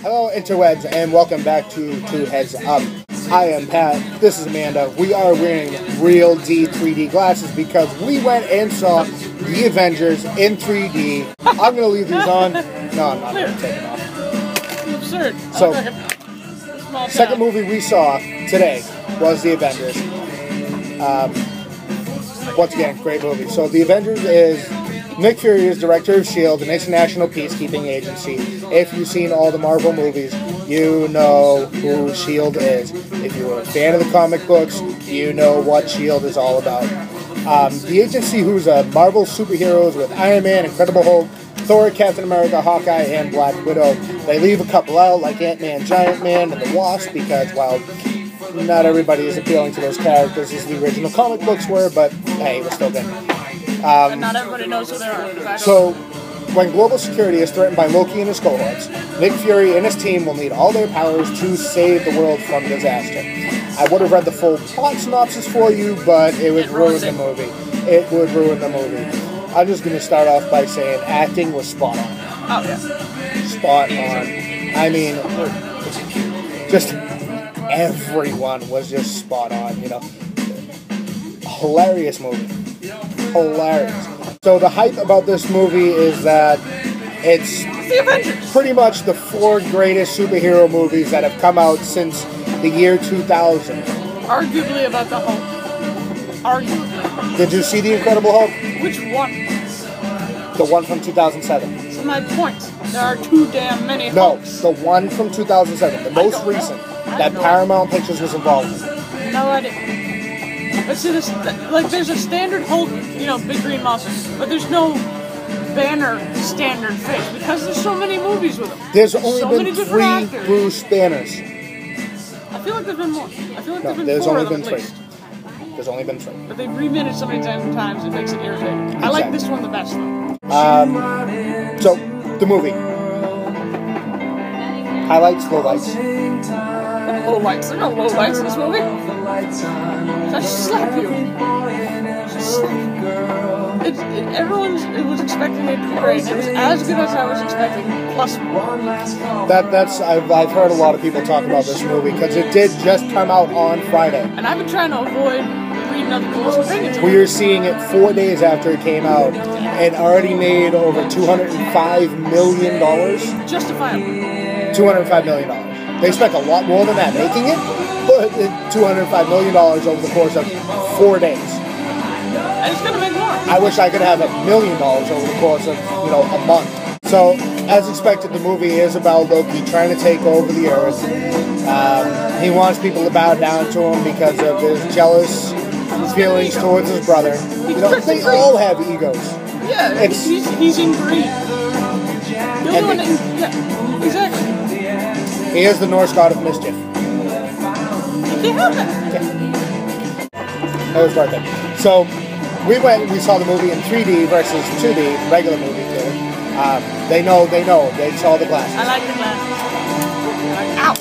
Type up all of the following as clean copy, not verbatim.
Hello, interwebs, and welcome back to Two Heads Up. I am Pat. This is Amanda. We are wearing real D 3D glasses because we went and saw the Avengers in 3D. I'm going to leave these on. No, I'm not going to take them off. Absurd. So, second movie we saw today was the Avengers. Once again, great movie. So, the Avengers is Nick Fury is director of S.H.I.E.L.D, an international peacekeeping agency. If you've seen all the Marvel movies, you know who S.H.I.E.L.D is. If you're a fan of the comic books, you know what S.H.I.E.L.D is all about. The agency who's Marvel superheroes with Iron Man, Incredible Hulk, Thor, Captain America, Hawkeye, and Black Widow. They leave a couple out like Ant-Man, Giant Man, and the Wasp because, well, not everybody is appealing to those characters as the original comic books were, but hey, we're still good. And not everybody knows who they are. So, when global security is threatened by Loki and his cohorts, Nick Fury and his team will need all their powers to save the world from disaster. I would have read the full plot synopsis for you, but it would ruin the movie. It would ruin the movie. I'm just going to start off by saying acting was spot on. Oh, yeah. Spot on. I mean, just everyone was just spot on, you know. Hilarious movie. Hilarious. So the hype about this movie is that it's the Avengers. Pretty much the four greatest superhero movies that have come out since the year 2000. Arguably about the Hulk. Arguably. Did you see The Incredible Hulk? Which one? The one from 2007. So my point, there are too damn many Hulks. No, the one from 2007, the most recent, that Paramount Pictures was involved in. No idea. But see, there's a standard Hulk, you know, big green muscle, but there's no Banner standard face because there's so many movies with him. There's only been 3 Bruce Banners. I feel like there's been more. I feel like there's only been 3. Least. There's only been 3. But they've remade it so many times it makes it irritating. Exactly. I like this one the best though. So the movie. Highlights, lowlights. Low lights. There are no low lights in this movie. I slap you. Everyone was expecting it to be great. It was as good as I was expecting, plus more. I've heard a lot of people talk about this movie because it did just come out on Friday. And I've been trying to avoid reading other people's opinions. We were seeing it 4 days after it came out and already made over $205 million. Justifiably. $205 million. They spent a lot more than that making it, but $205 million over the course of 4 days. And it's going to make more. I wish I could have $1 million over the course of, a month. So, as expected, the movie is about Loki trying to take over the Earth. He wants people to bow down to him because of his jealous feelings towards his brother. They all have egos. Yeah, he's in greed. Yeah, exactly. He is the Norse god of mischief. You can't help it. Yeah. That was birthday. So, we saw the movie in 3D versus 2D, regular movie theater. They know, they saw the glasses. I like the glasses. Ow!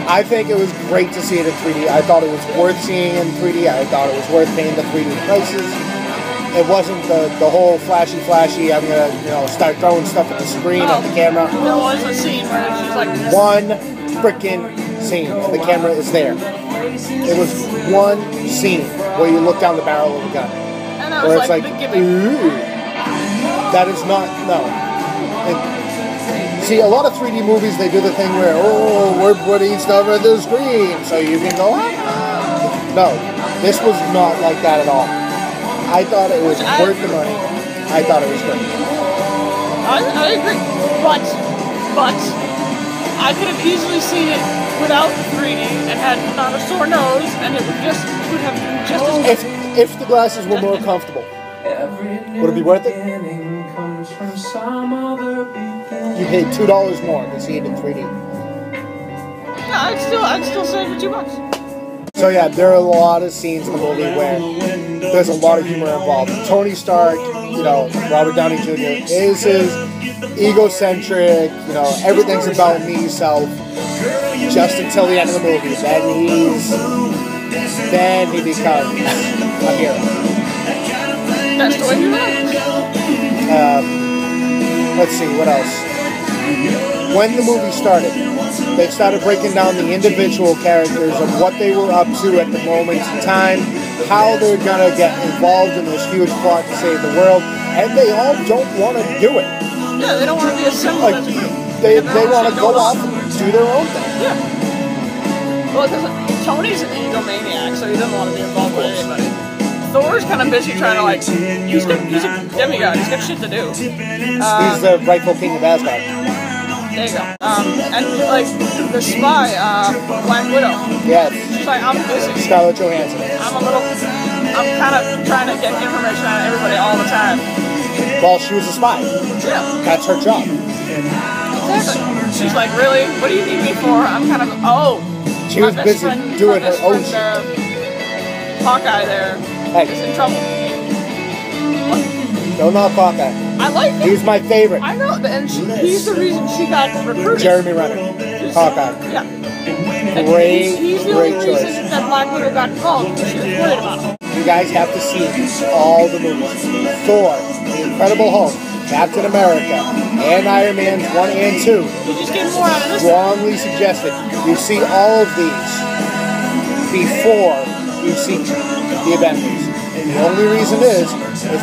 I think it was great to see it in 3D. I thought it was worth seeing in 3D. I thought it was worth paying the 3D prices. It wasn't the whole flashy, I'm gonna, start throwing stuff at the screen, at the camera. There was a scene where it's just like this. One frickin' scene, and the camera is there. It was one scene where you look down the barrel of the gun. And I was like, ooh. That is not, no. See, a lot of 3D movies, they do the thing where, we're putting stuff at the screen, so you can go, No, this was not like that at all. I thought it was worth the money. I thought it was great. I agree. But I could have easily seen it without 3D and had not a sore nose, and it would have been just as good. If the glasses were more comfortable, would it be worth it? You paid $2 more to see it in 3D. No, I'd still save it $2. So yeah, there are a lot of scenes in the movie where there's a lot of humor involved. Tony Stark, Robert Downey Jr. is his egocentric, everything's about me, self, just until the end of the movie. Then he becomes a hero. That's the way he was. Let's see, what else? when the movie started, they started breaking down the individual characters of what they were up to at the moment in time, how they're gonna get involved in this huge plot to save the world, and they all don't want to do it. Yeah, they don't want to be assembled as a group. They want to go off and do their own thing. Yeah. Well, because Tony's an egomaniac, so he doesn't want to be involved with anybody. Thor's kind of busy trying to, like, he's a demigod, he's got shit to do. He's the rightful king of Asgard. There you go. And, like, the spy, Black Widow. Yes. She's like, I'm busy. Scarlett Johansson. I'm kind of trying to get information out of everybody all the time. Well, she was a spy. Yeah. That's her job. Exactly. She's like, really? What do you need me for? I'm kind of, she was busy doing her own shit. Hawkeye there is in trouble. No, not Hawkeye. I like him. He's my favorite. I know, and he's the reason she got recruited. Jeremy Renner. Hawkeye. Yeah. He's the only reason that Black Widow got called because she was worried about him. You guys have to see all the movies. Thor, The Incredible Hulk, Captain America, and Iron Man 1 and 2. You just get more out of this. Strongly suggested you see all of these before you see the Avengers. And the only reason is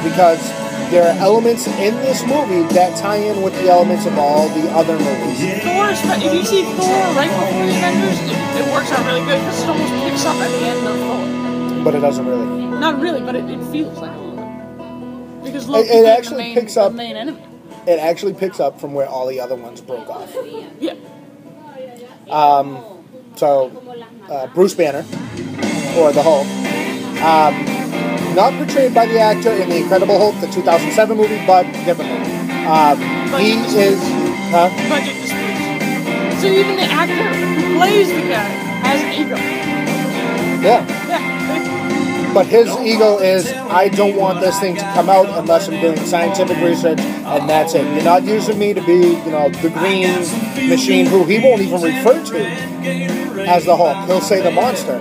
because there are elements in this movie that tie in with the elements of all the other movies. Thor, if you see Thor right before the Avengers, it works out really good because it almost picks up at the end of Thor. But it doesn't really. Not really, but it feels like a little bit. Because Loki it actually picks up the main enemy. It actually picks up from where all the other ones broke off. Yeah. So, Bruce Banner, or the Hulk, not portrayed by the actor in The Incredible Hulk, the 2007 movie, but differently. He is... Budget disputes. So even the actor who plays the guy has an ego. Yeah. But his ego is, I don't want this thing to come out unless I'm doing scientific research, and that's it. You're not using me to be, the green machine who he won't even refer to as the Hulk. He'll say the monster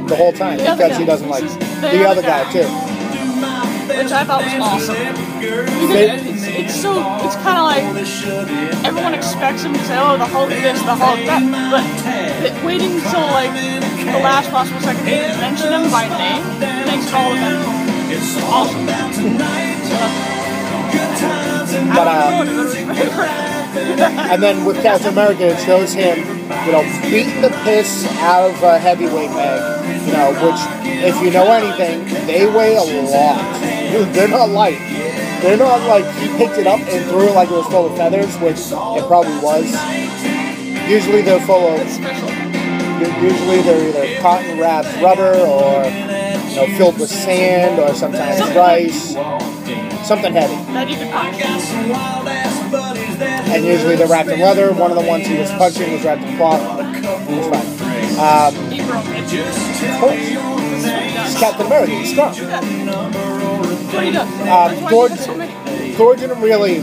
the whole time because he doesn't like the other guy too. Which I thought was awesome. Because it's kind of like everyone expects him to say, oh, the Hulk this, the Hulk that, but waiting until like the last possible second to mention him by name makes it all the better. It's awesome. And then with Captain America, it shows him, beating the piss out of a heavyweight bag, which, if you know anything, they weigh a lot. They're not light. They're not like he picked it up and threw it like it was full of feathers, which it probably was. Usually they're full of. Usually they're either cotton wrapped rubber or filled with sand or sometimes rice. Something heavy. That you can punch. And usually they're wrapped in leather. One of the ones he was punching was wrapped in cloth. It was fine. Of course. He's Captain America. He's strong. Thor didn't really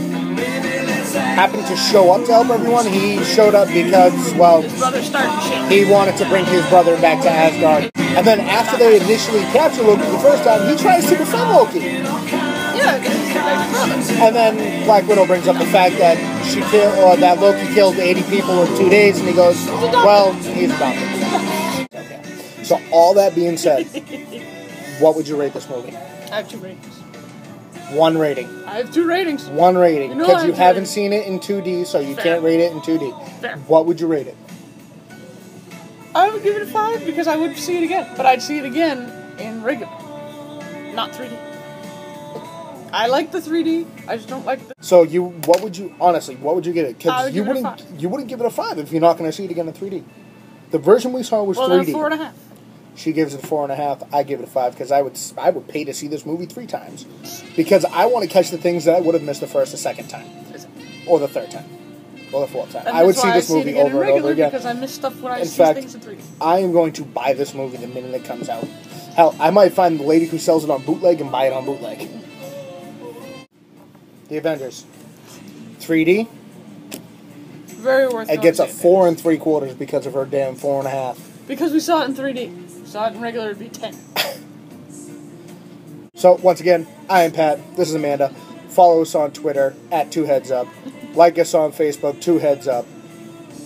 happen to show up to help everyone. He showed up because, his brother started shit. He wanted to bring his brother back to Asgard. And then after they initially captured Loki the first time, he tries to defend Loki. Yeah, because he's their brother. And then Black Widow brings up the fact that that Loki killed 80 people in 2 days, and he goes, well, he's adopted. Okay. So all that being said, what would you rate this movie? I have 2 ratings. 1 rating. I have 2 ratings. 1 rating. Because you haven't seen it in 2D, so you can't rate it in 2D. Fair. What would you rate it? I would give it a 5 because I would see it again. But I'd see it again in regular. Not 3D. I like the 3D. I just don't like the... So what would you give it? Because you wouldn't give it a 5 if you're not going to see it again in 3D. The version we saw was 3D. 4.5. She gives it a 4.5. I give it a 5 because I would pay to see this movie 3 times because I want to catch the things that I would have missed the first or second time, or the third time, or the fourth time. And I would see this movie over and over again because I miss stuff when I see things in 3D. I am going to buy this movie the minute it comes out. Hell, I might find the lady who sells it on bootleg and buy it on bootleg. The Avengers, 3D. Very worth it. It gets a 4 3/4 because of her damn 4.5. Because we saw it in 3D. Saw it in regular, it'd be 10. So, once again, I am Pat. This is Amanda. Follow us on Twitter, @2headsup. like us on Facebook, 2 heads up.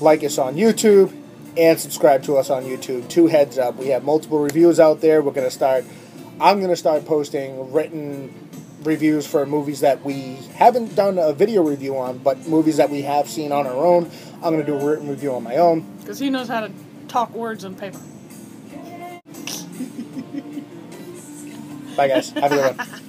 Like us on YouTube, and subscribe to us on YouTube, 2 heads up. We have multiple reviews out there. I'm going to start posting written reviews for movies that we haven't done a video review on, but movies that we have seen on our own. I'm going to do a written review on my own. Because he knows how to talk words on paper. Bye, guys. Have a good one.